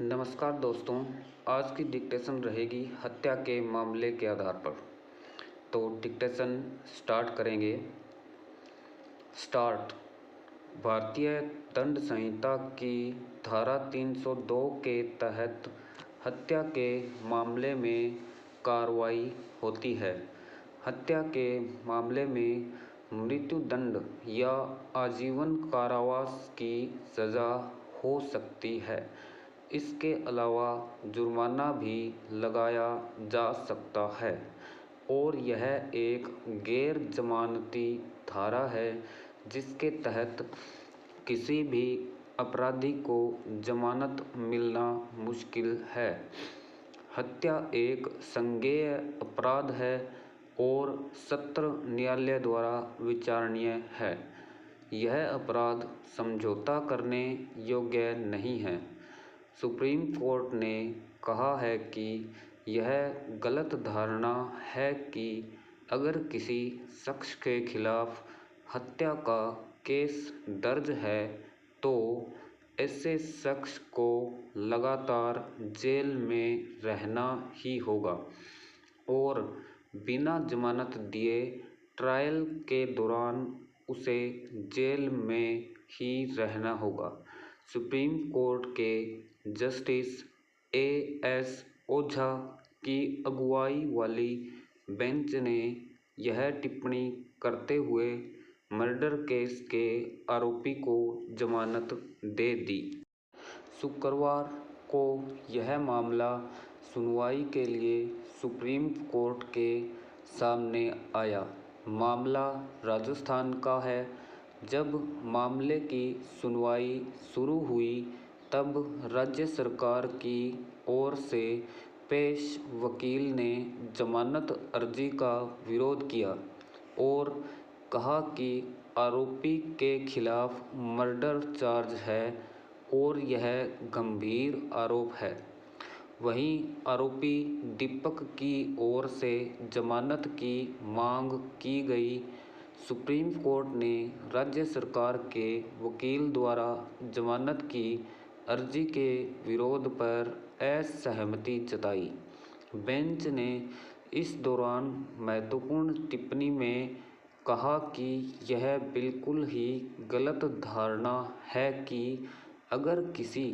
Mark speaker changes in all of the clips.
Speaker 1: नमस्कार दोस्तों, आज की डिक्टेशन रहेगी हत्या के मामले के आधार पर। तो डिक्टेशन स्टार्ट करेंगे। स्टार्ट। भारतीय दंड संहिता की धारा 302 के तहत हत्या के मामले में कार्रवाई होती है। हत्या के मामले में मृत्युदंड या आजीवन कारावास की सज़ा हो सकती है। इसके अलावा जुर्माना भी लगाया जा सकता है और यह एक गैर जमानती धारा है जिसके तहत किसी भी अपराधी को जमानत मिलना मुश्किल है। हत्या एक संज्ञेय अपराध है और सत्र न्यायालय द्वारा विचारणीय है। यह अपराध समझौता करने योग्य नहीं है। सुप्रीम कोर्ट ने कहा है कि यह गलत धारणा है कि अगर किसी शख्स के खिलाफ हत्या का केस दर्ज है तो ऐसे शख्स को लगातार जेल में रहना ही होगा और बिना जमानत दिए ट्रायल के दौरान उसे जेल में ही रहना होगा। सुप्रीम कोर्ट के जस्टिस A.S. ओझा की अगुवाई वाली बेंच ने यह टिप्पणी करते हुए मर्डर केस के आरोपी को जमानत दे दी। शुक्रवार को यह मामला सुनवाई के लिए सुप्रीम कोर्ट के सामने आया। मामला राजस्थान का है। जब मामले की सुनवाई शुरू हुई तब राज्य सरकार की ओर से पेश वकील ने जमानत अर्जी का विरोध किया और कहा कि आरोपी के खिलाफ मर्डर चार्ज है और यह गंभीर आरोप है। वहीं आरोपी दीपक की ओर से जमानत की मांग की गई। सुप्रीम कोर्ट ने राज्य सरकार के वकील द्वारा जमानत की अर्जी के विरोध पर असहमति जताई। बेंच ने इस दौरान महत्वपूर्ण टिप्पणी में कहा कि यह बिल्कुल ही गलत धारणा है कि अगर किसी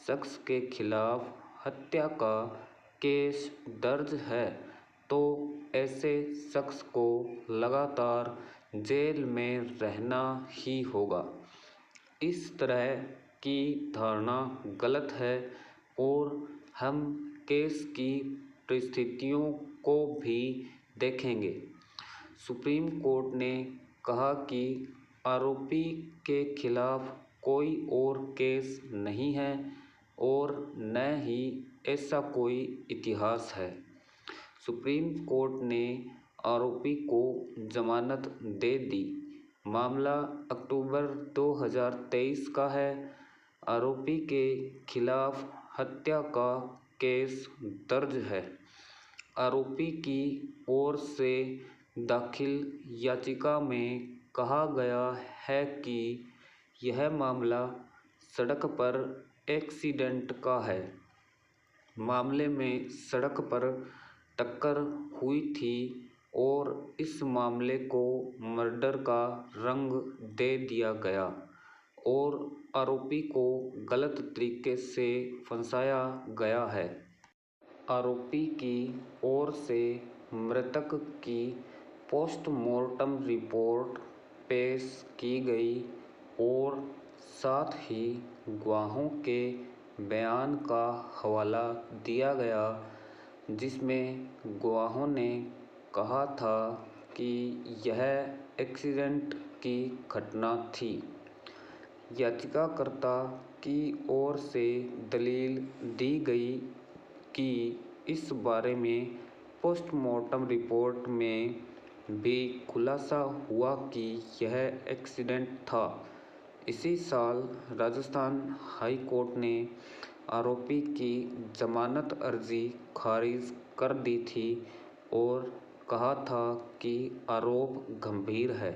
Speaker 1: शख्स के खिलाफ हत्या का केस दर्ज है तो ऐसे शख्स को लगातार जेल में रहना ही होगा। इस तरह की धारणा गलत है और हम केस की परिस्थितियों को भी देखेंगे। सुप्रीम कोर्ट ने कहा कि आरोपी के खिलाफ कोई और केस नहीं है और न ही ऐसा कोई इतिहास है। सुप्रीम कोर्ट ने आरोपी को जमानत दे दी। मामला अक्टूबर 2023 का है। आरोपी के खिलाफ हत्या का केस दर्ज है। आरोपी की ओर से दाखिल याचिका में कहा गया है कि यह मामला सड़क पर एक्सीडेंट का है। मामले में सड़क पर टक्कर हुई थी और इस मामले को मर्डर का रंग दे दिया गया और आरोपी को गलत तरीके से फंसाया गया है। आरोपी की ओर से मृतक की पोस्टमार्टम रिपोर्ट पेश की गई और साथ ही गवाहों के बयान का हवाला दिया गया जिसमें गवाहों ने कहा था कि यह एक्सीडेंट की घटना थी। याचिकाकर्ता की ओर से दलील दी गई कि इस बारे में पोस्टमार्टम रिपोर्ट में भी खुलासा हुआ कि यह एक्सीडेंट था। इसी साल राजस्थान हाई कोर्ट ने आरोपी की जमानत अर्जी खारिज कर दी थी और कहा था कि आरोप गंभीर है।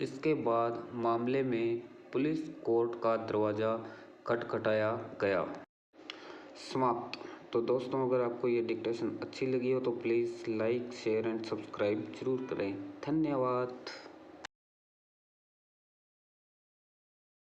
Speaker 1: इसके बाद मामले में पुलिस कोर्ट का दरवाज़ा खटखटाया गया। समाप्त। तो दोस्तों, अगर आपको ये डिक्टेशन अच्छी लगी हो तो please like, share and subscribe ज़रूर करें। धन्यवाद।